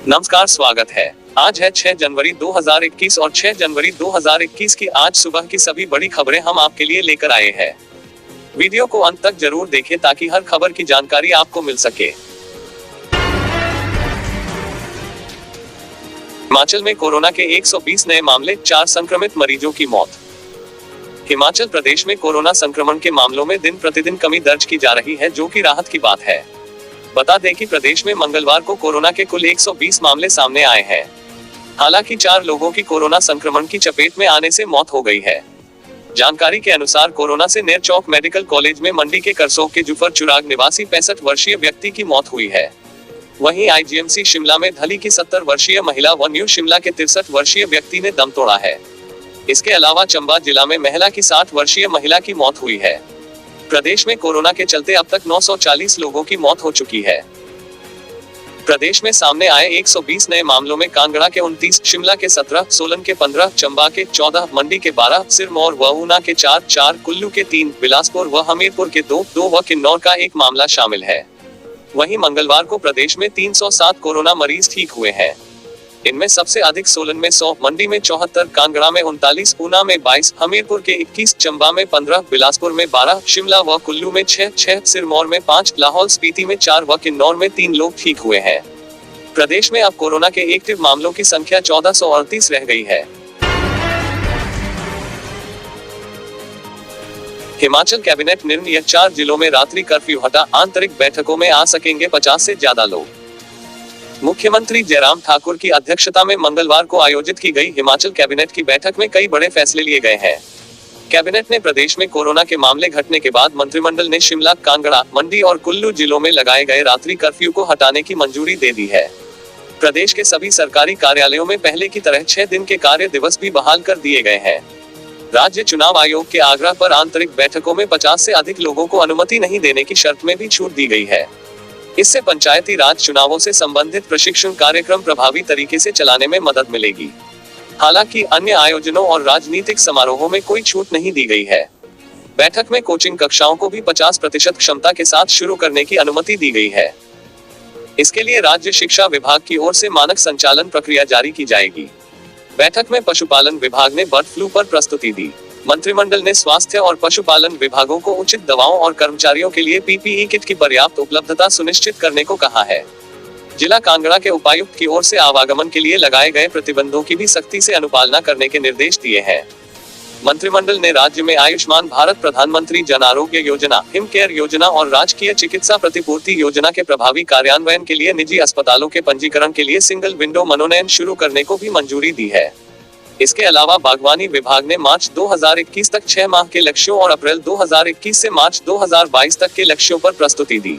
नमस्कार, स्वागत है। आज है 6 जनवरी 2021 और 6 जनवरी 2021 की आज सुबह की सभी बड़ी खबरें हम आपके लिए लेकर आए हैं। वीडियो को अंत तक जरूर देखें ताकि हर खबर की जानकारी आपको मिल सके। हिमाचल में कोरोना के 120 नए मामले, 4 संक्रमित मरीजों की मौत। हिमाचल प्रदेश में कोरोना संक्रमण के मामलों में दिन प्रतिदिन कमी दर्ज की जा रही है, जो कि राहत की बात है। बता दें कि प्रदेश में मंगलवार को कोरोना के कुल 120 मामले सामने आए हैं। हालांकि 4 लोगों की कोरोना संक्रमण की चपेट में आने से मौत हो गई है। जानकारी के अनुसार कोरोना से नेरचौक मेडिकल कॉलेज में मंडी के करसोग के जुफर चुराग निवासी 65 वर्षीय व्यक्ति की मौत हुई है। वहीं आईजीएमसी शिमला में धली की 70 वर्षीय महिला व न्यू शिमला के 63 वर्षीय व्यक्ति ने दम तोड़ा है। इसके अलावा चंबा जिला में महिला की 60 वर्षीय महिला की मौत हुई है। प्रदेश में कोरोना के चलते अब तक 940 लोगों की मौत हो चुकी है। प्रदेश में सामने आए 120 नए मामलों में कांगड़ा के 29, शिमला के 17, सोलन के 15, चंबा के 14, मंडी के 12, सिरमौर व ऊना के 4, कुल्लू के 3, बिलासपुर व हमीरपुर के 2 व किन्नौर का 1 मामला शामिल है। वहीं मंगलवार को प्रदेश में 307 कोरोना मरीज ठीक हुए हैं। इनमें सबसे अधिक सोलन में 100, मंडी में 74, कांगड़ा में 39, ऊना में 22, हमीरपुर के 21, चंबा में 15, बिलासपुर में 12, शिमला व कुल्लू में 6, सिरमौर में 5, लाहौल स्पीति में 4 व किन्नौर में 3 लोग ठीक हुए हैं। प्रदेश में अब कोरोना के एक्टिव मामलों की संख्या 1438 रह गई है। हिमाचल कैबिनेट निर्णय, 4 जिलों में रात्रि कर्फ्यू हटा, आंतरिक बैठकों में आ सकेंगे 50 से ज्यादा लोग। मुख्यमंत्री जयराम ठाकुर की अध्यक्षता में मंगलवार को आयोजित की गई हिमाचल कैबिनेट की बैठक में कई बड़े फैसले लिए गए हैं। कैबिनेट ने प्रदेश में कोरोना के मामले घटने के बाद मंत्रिमंडल ने शिमला, कांगड़ा, मंडी और कुल्लू जिलों में लगाए गए रात्रि कर्फ्यू को हटाने की मंजूरी दे दी है। प्रदेश के सभी सरकारी कार्यालयों में पहले की तरह 6 दिन के कार्य दिवस भी बहाल कर दिए गए हैं। राज्य चुनाव आयोग के आग्रह पर आंतरिक बैठकों में 50 से अधिक लोगों को अनुमति नहीं देने की शर्त में भी छूट दी गई है। इससे पंचायती राज चुनावों से संबंधित प्रशिक्षण कार्यक्रम प्रभावी तरीके से चलाने में मदद मिलेगी। हालांकि अन्य आयोजनों और राजनीतिक समारोहों में कोई छूट नहीं दी गई है। बैठक में कोचिंग कक्षाओं को भी 50% क्षमता के साथ शुरू करने की अनुमति दी गई है। इसके लिए राज्य शिक्षा विभाग की ओर से मानक संचालन प्रक्रिया जारी की जाएगी। बैठक में पशुपालन विभाग ने बर्ड फ्लू पर प्रस्तुति दी। मंत्रिमंडल ने स्वास्थ्य और पशुपालन विभागों को उचित दवाओं और कर्मचारियों के लिए पीपीई किट की पर्याप्त उपलब्धता सुनिश्चित करने को कहा है। जिला कांगड़ा के उपायुक्त की ओर से आवागमन के लिए लगाए गए प्रतिबंधों की भी सख्ती से अनुपालना करने के निर्देश दिए हैं। मंत्रिमंडल ने राज्य में आयुष्मान भारत, प्रधानमंत्री जन आरोग्य योजना, हिम केयर योजना और राजकीय चिकित्सा प्रतिपूर्ति योजना के प्रभावी कार्यान्वयन के लिए निजी अस्पतालों के पंजीकरण के लिए सिंगल विंडो मनोनयन शुरू करने को भी मंजूरी दी है। इसके अलावा बागवानी विभाग ने मार्च 2021 तक 6 माह के लक्ष्यों और अप्रैल 2021 से मार्च 2022 तक के लक्ष्यों पर प्रस्तुति दी।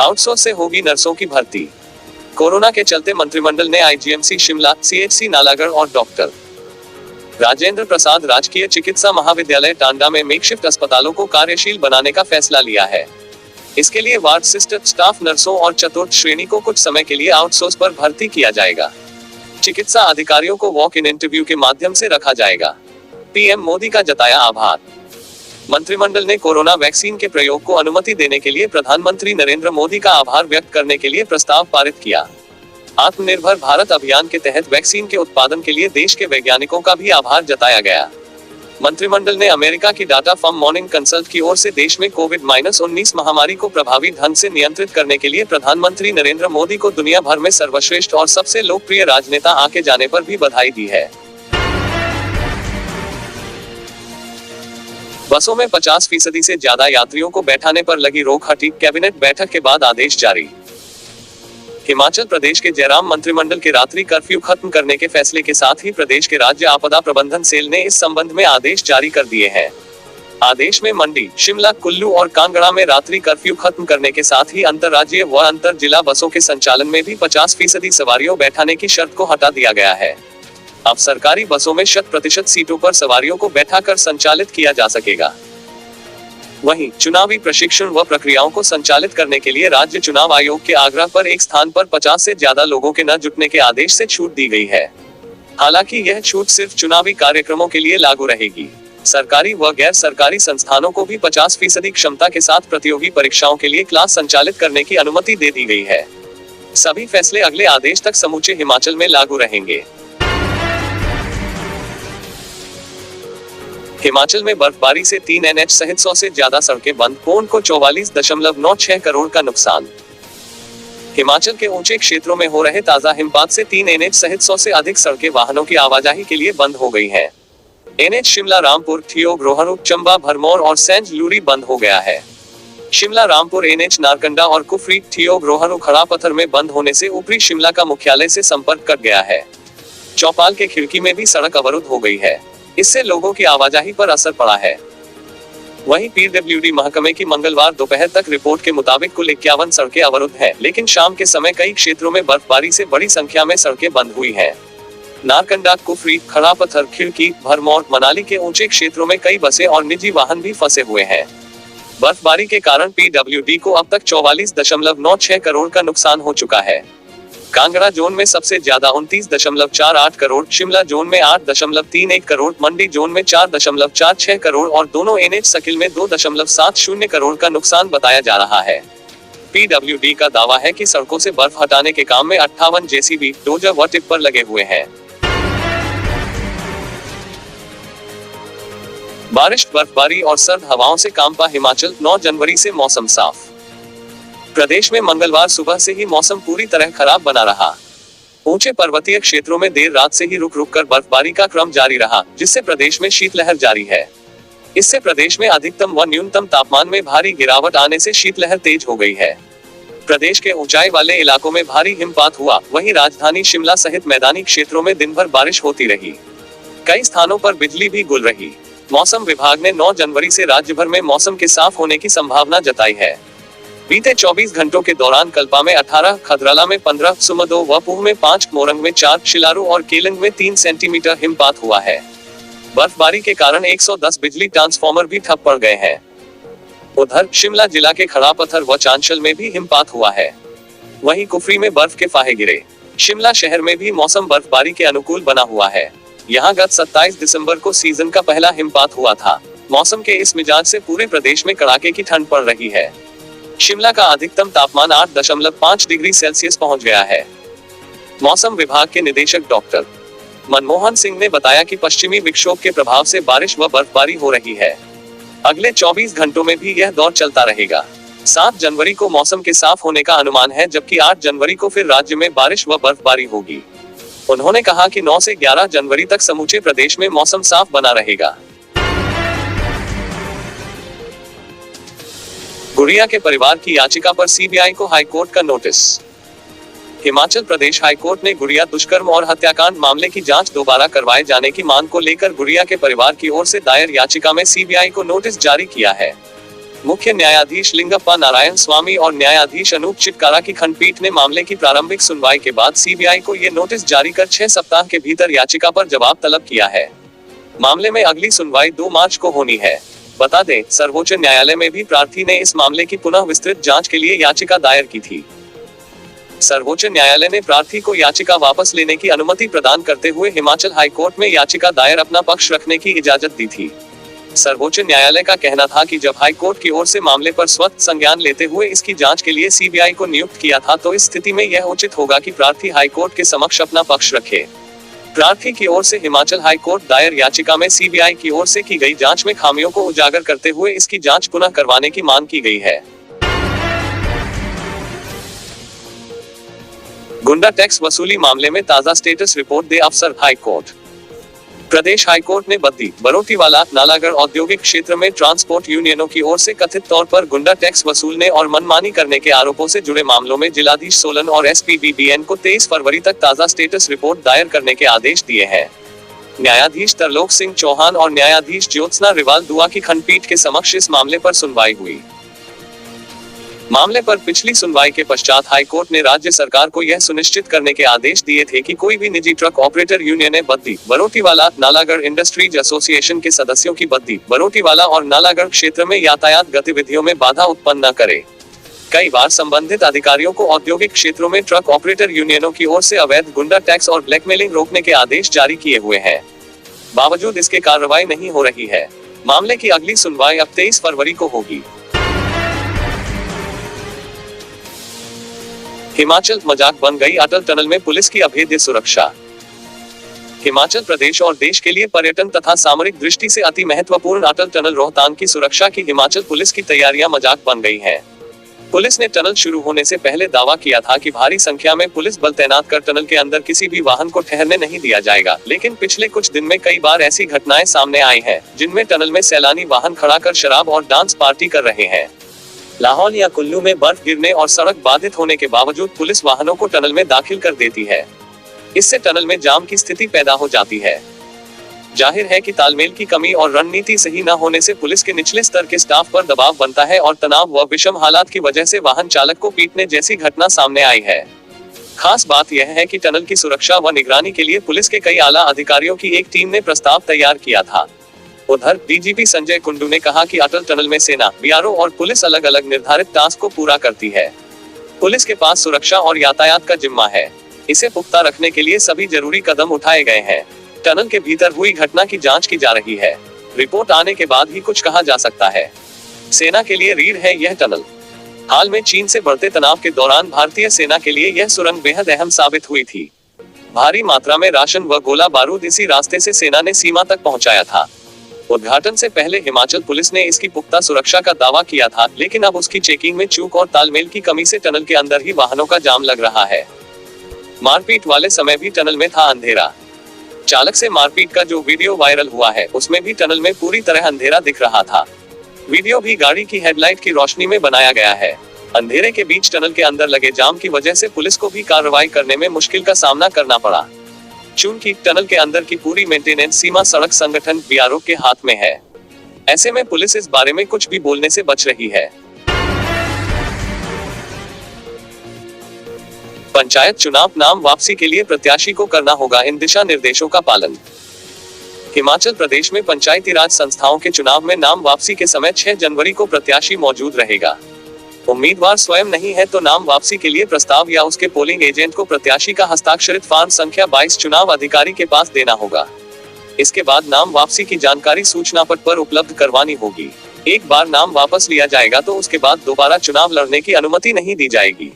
आउटसोर्स से होगी नर्सों की भर्ती। कोरोना के चलते मंत्रिमंडल ने आईजीएमसी शिमला, सीएचसी नालागढ़ और डॉक्टर राजेंद्र प्रसाद राजकीय चिकित्सा महाविद्यालय टांडा में मेकशिफ्ट अस्पतालों को कार्यशील बनाने का फैसला लिया है। इसके लिए वार्ड सिस्टर, स्टाफ नर्सों और चतुर्थ श्रेणी को कुछ समय के लिए आउटसोर्स पर भर्ती किया जाएगा। चिकित्सा अधिकारियों को वॉक इन इंटरव्यू के माध्यम से रखा जाएगा। पीएम मोदी का जताया आभार। मंत्रिमंडल ने कोरोना वैक्सीन के प्रयोग को अनुमति देने के लिए प्रधानमंत्री नरेंद्र मोदी का आभार व्यक्त करने के लिए प्रस्ताव पारित किया। आत्मनिर्भर भारत अभियान के तहत वैक्सीन के उत्पादन के लिए देश के वैज्ञानिकों का भी आभार जताया गया। मंत्रिमंडल ने अमेरिका की डाटा फर्म मॉर्निंग कंसल्ट की ओर से देश में कोविड-19 महामारी को प्रभावी ढंग से नियंत्रित करने के लिए प्रधानमंत्री नरेंद्र मोदी को दुनिया भर में सर्वश्रेष्ठ और सबसे लोकप्रिय राजनेता आके जाने पर भी बधाई दी है। बसों में 50% से ज्यादा यात्रियों को बैठाने पर लगी रोक हटी, कैबिनेट बैठक के बाद आदेश जारी। हिमाचल प्रदेश के जयराम मंत्रिमंडल के रात्रि कर्फ्यू खत्म करने के फैसले के साथ ही प्रदेश के राज्य आपदा प्रबंधन सेल ने इस संबंध में आदेश जारी कर दिए हैं। आदेश में मंडी, शिमला, कुल्लू और कांगड़ा में रात्रि कर्फ्यू खत्म करने के साथ ही अंतरराज्यीय व अंतर जिला बसों के संचालन में भी 50% सवारियों बैठाने की शर्त को हटा दिया गया है। अब सरकारी बसों में 100% सीटों पर सवारियों को बैठाकर संचालित किया जा सकेगा। वहीं चुनावी प्रशिक्षण व प्रक्रियाओं को संचालित करने के लिए राज्य चुनाव आयोग के आग्रह पर एक स्थान पर 50 से ज्यादा लोगों के न जुटने के आदेश से छूट दी गई है। हालांकि यह छूट सिर्फ चुनावी कार्यक्रमों के लिए लागू रहेगी। सरकारी व गैर सरकारी संस्थानों को भी 50% क्षमता के साथ प्रतियोगी परीक्षाओं के लिए क्लास संचालित करने की अनुमति दे दी गई है। सभी फैसले अगले आदेश तक समूचे हिमाचल में लागू रहेंगे। हिमाचल में बर्फबारी से 3 NH सहित 100 से ज्यादा सड़कें बंद, पौंड को 44.96 करोड़ का नुकसान। हिमाचल के ऊंचे क्षेत्रों में हो रहे ताजा हिमपात से 3 NH सहित 100 से अधिक सड़कें वाहनों की आवाजाही के लिए बंद हो गई हैं। NH शिमला रामपुर, ठियोग रोहतक, चंबा भरमौर और सेंट लूरी बंद हो गया है। शिमला रामपुर NH नारकंडा और कुफरी, ठियोग रोहतक खड़ापत्थर में बंद होने से ऊपरी शिमला का मुख्यालय से संपर्क कट गया है। चौपाल के खिड़की में भी सड़क अवरुद्ध हो गई है। इससे लोगों की आवाजाही पर असर पड़ा है। वहीं PWD महकमे की मंगलवार दोपहर तक रिपोर्ट के मुताबिक कुल 51 सड़कें अवरुद्ध हैं, लेकिन शाम के समय कई क्षेत्रों में बर्फबारी से बड़ी संख्या में सड़कें बंद हुई हैं। नारकंडा, कुफरी, खड़ापत्थर, खिड़की, भरमौर, मनाली के ऊंचे क्षेत्रों में कई बसें और निजी वाहन भी फंसे हुए हैं। बर्फबारी के कारण PWD को अब तक 44.96 करोड़ का नुकसान हो चुका है। कांगड़ा जोन में सबसे ज्यादा 29.48 करोड़, शिमला जोन में 8.31 करोड़, मंडी जोन में 4.46 करोड़ और दोनों NH सर्किल में 2.70 करोड़ का नुकसान बताया जा रहा है। PWD का दावा है कि सड़कों से बर्फ हटाने के काम में 58 JCB, डोजर व टिप्पर लगे हुए हैं। बारिश, बर्फबारी और सर्द हवाओं से कांपा हिमाचल, 9 जनवरी से मौसम साफ। प्रदेश में मंगलवार सुबह से ही मौसम पूरी तरह खराब बना रहा। ऊंचे पर्वतीय क्षेत्रों में देर रात से ही रुक रुक कर बर्फबारी का क्रम जारी रहा, जिससे प्रदेश में शीतलहर जारी है। इससे प्रदेश में अधिकतम व न्यूनतम तापमान में भारी गिरावट आने से शीतलहर तेज हो गई है। प्रदेश के ऊंचाई वाले इलाकों में भारी हिमपात हुआ, वहीं राजधानी शिमला सहित मैदानी क्षेत्रों में दिन भर बारिश होती रही। कई स्थानों पर बिजली भी गुल रही। मौसम विभाग ने 9 जनवरी से राज्य भर में मौसम के साफ होने की संभावना जताई है। बीते 24 घंटों के दौरान कल्पा में 18, खदराला में 15, सुमदो व पूह में 5, मोरंग में 4, शिलारू और केलंग में 3 सेंटीमीटर हिमपात हुआ है। बर्फबारी के कारण 110 बिजली ट्रांसफार्मर भी ठप पड़ गए हैं। उधर शिमला जिला के खड़ापत्थर व चांशल में भी हिमपात हुआ है। वहीं कुफरी में बर्फ के फाहे गिरे। शिमला शहर में भी मौसम बर्फबारी के अनुकूल बना हुआ है। यहाँ गत 27 दिसंबर को सीजन का पहला हिमपात हुआ था। मौसम के इस मिजाज से पूरे प्रदेश में कड़ाके की ठंड पड़ रही है। शिमला का अधिकतम तापमान 8.5 डिग्री सेल्सियस पहुंच गया है। मौसम विभाग के निदेशक डॉक्टर मनमोहन सिंह ने बताया कि पश्चिमी विक्षोभ के प्रभाव से बारिश व बर्फबारी हो रही है। अगले 24 घंटों में भी यह दौर चलता रहेगा। 7 जनवरी को मौसम के साफ होने का अनुमान है, जबकि 8 जनवरी को फिर राज्य में बारिश व बर्फबारी होगी। उन्होंने कहा कि 9 से 11 जनवरी तक समूचे प्रदेश में मौसम साफ बना रहेगा। गुड़िया के परिवार की याचिका पर CBI को हाईकोर्ट का नोटिस। हिमाचल प्रदेश हाईकोर्ट ने गुड़िया दुष्कर्म और हत्याकांड मामले की जांच दोबारा करवाए जाने की मांग को लेकर गुड़िया के परिवार की ओर से दायर याचिका में CBI को नोटिस जारी किया है। मुख्य न्यायाधीश लिंगप्पा नारायण स्वामी और न्यायाधीश अनूप चिटकारा की खंडपीठ ने मामले की प्रारंभिक सुनवाई के बाद CBI को ये नोटिस जारी कर 6 सप्ताह के भीतर याचिका पर जवाब तलब किया है। मामले में अगली सुनवाई 2 मार्च को होनी है। बता दें, सर्वोच्च न्यायालय में भी प्रार्थी ने इस मामले की पुनः विस्तृत जांच के लिए याचिका दायर की थी। सर्वोच्च न्यायालय ने प्रार्थी को याचिका वापस लेने की अनुमति प्रदान करते हुए हिमाचल हाईकोर्ट में याचिका दायर अपना पक्ष रखने की इजाजत दी थी। सर्वोच्च न्यायालय का कहना था कि जब हाईकोर्ट की ओर से मामले पर स्वतः संज्ञान लेते हुए इसकी जांच के लिए CBI को नियुक्त किया था, तो इस स्थिति में यह उचित होगा कि प्रार्थी हाईकोर्ट के समक्ष अपना पक्ष रखे। प्रार्थी की ओर से हिमाचल हाईकोर्ट दायर याचिका में CBI की ओर से की गई जांच में खामियों को उजागर करते हुए इसकी जांच पुनः करवाने की मांग की गई है। गुंडा टैक्स वसूली मामले में ताजा स्टेटस रिपोर्ट दे अफसर। हाईकोर्ट प्रदेश हाईकोर्ट ने बद्दी, बरोटीवाला, नालागढ़ औद्योगिक क्षेत्र में ट्रांसपोर्ट यूनियनों की ओर से कथित तौर पर गुंडा टैक्स वसूलने और मनमानी करने के आरोपों से जुड़े मामलों में जिलाधीश सोलन और SP BBN को 23 फरवरी तक ताजा स्टेटस रिपोर्ट दायर करने के आदेश दिए हैं। न्यायाधीश तरलोक सिंह चौहान और न्यायाधीश ज्योत्सना रिवाल दुआ की खंडपीठ के समक्ष इस मामले पर सुनवाई हुई। मामले पर पिछली सुनवाई के पश्चात हाईकोर्ट ने राज्य सरकार को यह सुनिश्चित करने के आदेश दिए थे कि कोई भी निजी truck operator union Baddi, Barotiwala, Nalagarh industries association के सदस्यों की बद्दी, बरोटीवाला और नालागढ़ क्षेत्र में यातायात गतिविधियों में बाधा उत्पन्न न करे। कई बार संबंधित अधिकारियों को औद्योगिक क्षेत्रों में ट्रक ऑपरेटर यूनियनों की ओर से अवैध गुंडा टैक्स और ब्लैकमेलिंग रोकने के आदेश जारी किए हुए हैं। बावजूद इसके कार्रवाई नहीं हो रही है। मामले की अगली सुनवाई अब 23 फरवरी को होगी। हिमाचल मजाक बन गई अटल टनल में पुलिस की अभेद्य सुरक्षा। हिमाचल प्रदेश और देश के लिए पर्यटन तथा सामरिक दृष्टि से अति महत्वपूर्ण अटल टनल रोहतांग की सुरक्षा की हिमाचल पुलिस की तैयारियां मजाक बन गई हैं। पुलिस ने टनल शुरू होने से पहले दावा किया था कि भारी संख्या में पुलिस बल तैनात कर टनल के अंदर किसी भी वाहन को ठहरने नहीं दिया जाएगा, लेकिन पिछले कुछ दिन में कई बार ऐसी घटनाएं सामने आई हैं, जिनमें टनल में सैलानी वाहन खड़ा कर शराब और डांस पार्टी कर रहे हैं। लाहौल या कुल्लू में बर्फ गिरने और सड़क बाधित होने के बावजूद पुलिस वाहनों को टनल में दाखिल कर देती है। इससे टनल में जाम की स्थिति पैदा हो जाती है। जाहिर है कि तालमेल की कमी और रणनीति सही न होने से पुलिस के निचले स्तर के स्टाफ पर दबाव बनता है और तनाव व विषम हालात की वजह से वाहन चालक को पीटने जैसी घटना सामने आई है। खास बात यह है कि टनल की सुरक्षा व निगरानी के लिए पुलिस के कई आला अधिकारियों की एक टीम ने प्रस्ताव तैयार किया था। उधर डीजीपी संजय कुंडू ने कहा कि अटल टनल में सेना, बीआरओ और पुलिस अलग अलग निर्धारित टास्क को पूरा करती है। पुलिस के पास सुरक्षा और यातायात का जिम्मा है। इसे पुख्ता रखने के लिए सभी जरूरी कदम उठाए गए हैं। टनल के भीतर हुई घटना की जांच की जा रही है। रिपोर्ट आने के बाद ही कुछ कहा जा सकता है। सेना के लिए रीढ़ है यह टनल। हाल में चीन से बढ़ते तनाव के दौरान भारतीय सेना के लिए यह सुरंग बेहद अहम साबित हुई थी। भारी मात्रा में राशन व गोला बारूद इसी रास्ते से सेना ने सीमा तक पहुंचाया था। उद्घाटन से पहले हिमाचल पुलिस ने इसकी पुख्ता सुरक्षा का दावा किया था, लेकिन अब उसकी चेकिंग में चूक और तालमेल की कमी से टनल के अंदर ही वाहनों का जाम लग रहा है। मारपीट वाले समय भी टनल में था अंधेरा। चालक से मारपीट का जो वीडियो वायरल हुआ है, उसमें भी टनल में पूरी तरह अंधेरा दिख रहा था। वीडियो भी गाड़ी की हेडलाइट की रोशनी में बनाया गया है। अंधेरे के बीच टनल के अंदर लगे जाम की वजह से पुलिस को भी कार्रवाई करने में मुश्किल का सामना करना पड़ा। चूंकि टनल के अंदर की पूरी मेंटेनेंस सीमा सड़क संगठन बीआरओ के हाथ में है, ऐसे में पुलिस इस बारे में कुछ भी बोलने से बच रही है। पंचायत चुनाव नाम वापसी के लिए प्रत्याशी को करना होगा इन दिशा निर्देशों का पालन। हिमाचल प्रदेश में पंचायती राज संस्थाओं के चुनाव में नाम वापसी के समय 6 जनवरी को प्रत्याशी मौजूद रहेगा। उम्मीदवार स्वयं नहीं है तो नाम वापसी के लिए प्रस्ताव या उसके पोलिंग एजेंट को प्रत्याशी का हस्ताक्षरित फॉर्म संख्या 22 चुनाव अधिकारी के पास देना होगा। इसके बाद नाम वापसी की जानकारी सूचना पट पर उपलब्ध करवानी होगी। एक बार नाम वापस लिया जाएगा तो उसके बाद दोबारा चुनाव लड़ने की अनुमति नहीं दी जाएगी।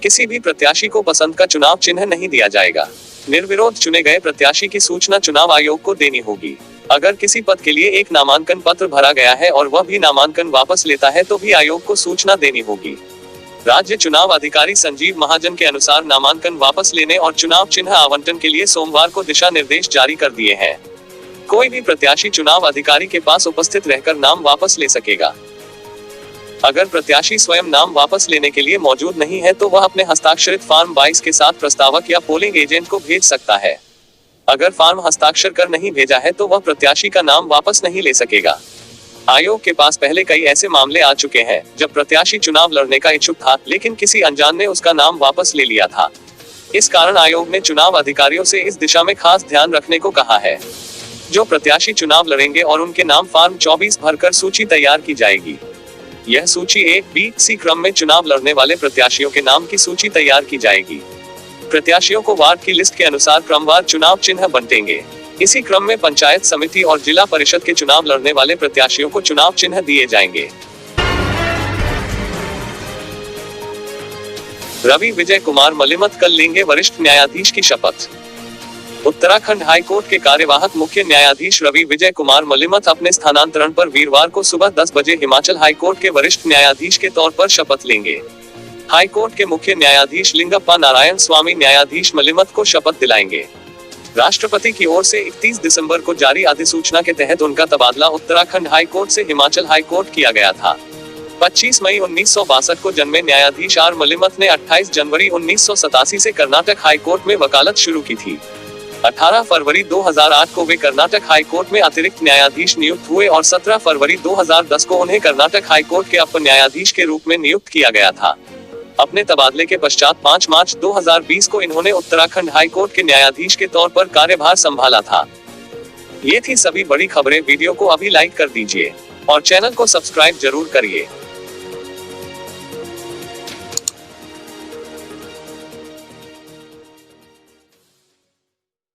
किसी भी प्रत्याशी को पसंद का चुनाव चिन्ह नहीं दिया जाएगा। निर्विरोध चुने गए प्रत्याशी की सूचना चुनाव आयोग को देनी होगी। अगर किसी पद के लिए एक नामांकन पत्र भरा गया है और वह भी नामांकन वापस लेता है तो भी आयोग को सूचना देनी होगी। राज्य चुनाव अधिकारी संजीव महाजन के अनुसार नामांकन वापस लेने और चुनाव चिन्ह आवंटन के लिए सोमवार को दिशा निर्देश जारी कर दिए हैं। कोई भी प्रत्याशी चुनाव अधिकारी के पास उपस्थित रहकर नाम वापस ले सकेगा। अगर प्रत्याशी स्वयं नाम वापस लेने के लिए मौजूद नहीं है तो वह अपने हस्ताक्षरित फॉर्म 22 के साथ प्रस्तावक या पोलिंग एजेंट को भेज सकता है। अगर फॉर्म हस्ताक्षर कर नहीं भेजा है तो वह प्रत्याशी का नाम वापस नहीं ले सकेगा। आयोग के पास पहले कई ऐसे मामले आ चुके हैं जब प्रत्याशी चुनाव लड़ने का इच्छुक था, लेकिन किसी अनजान ने उसका नाम वापस ले लिया था। इस कारण आयोग ने चुनाव अधिकारियों से इस दिशा में खास ध्यान रखने को कहा है। जो प्रत्याशी चुनाव लड़ेंगे और उनके नाम फॉर्म 24 भरकर सूची तैयार की जाएगी। यह सूची A, B, C क्रम में चुनाव लड़ने वाले प्रत्याशियों के नाम की सूची तैयार की जाएगी। प्रत्याशियों को वार्ड की लिस्ट के अनुसार क्रमवार चुनाव चिन्ह बंटेंगे। इसी क्रम में पंचायत समिति और जिला परिषद के चुनाव लड़ने वाले प्रत्याशियों को चुनाव चिन्ह दिए जाएंगे। रवि विजय कुमार मलिमत कल लेंगे वरिष्ठ न्यायाधीश की शपथ। उत्तराखंड हाईकोर्ट के कार्यवाहक मुख्य न्यायाधीश रवि विजय कुमार मलिमत अपने स्थानांतरण पर वीरवार को सुबह 10 बजे हिमाचल हाईकोर्ट के वरिष्ठ न्यायाधीश के तौर पर शपथ लेंगे। हाईकोर्ट के मुख्य न्यायाधीश लिंगप्पा नारायण स्वामी न्यायाधीश मलिमत को शपथ दिलाएंगे। राष्ट्रपति की ओर से 31 दिसंबर को जारी अधिसूचना के तहत उनका तबादला उत्तराखंड हाईकोर्ट से हिमाचल हाईकोर्ट किया गया था। 25 मई 1962 को जन्मे न्यायाधीश आर मलिमत ने 28 जनवरी 1987 से कर्नाटक हाईकोर्ट में वकालत शुरू की थी। 18 फरवरी 2008 को वे कर्नाटक हाईकोर्ट में अतिरिक्त न्यायाधीश नियुक्त हुए और 17 फरवरी 2010 को उन्हें कर्नाटक हाईकोर्ट के अपर न्यायाधीश के रूप में नियुक्त किया गया था। अपने तबादले के पश्चात 5 मार्च 2020 को इन्होंने उत्तराखंड हाईकोर्ट के न्यायाधीश के तौर पर कार्यभार संभाला था। ये थी सभी बड़ी खबरें। वीडियो को अभी लाइक कर दीजिए और चैनल को सब्सक्राइब जरूर करिए।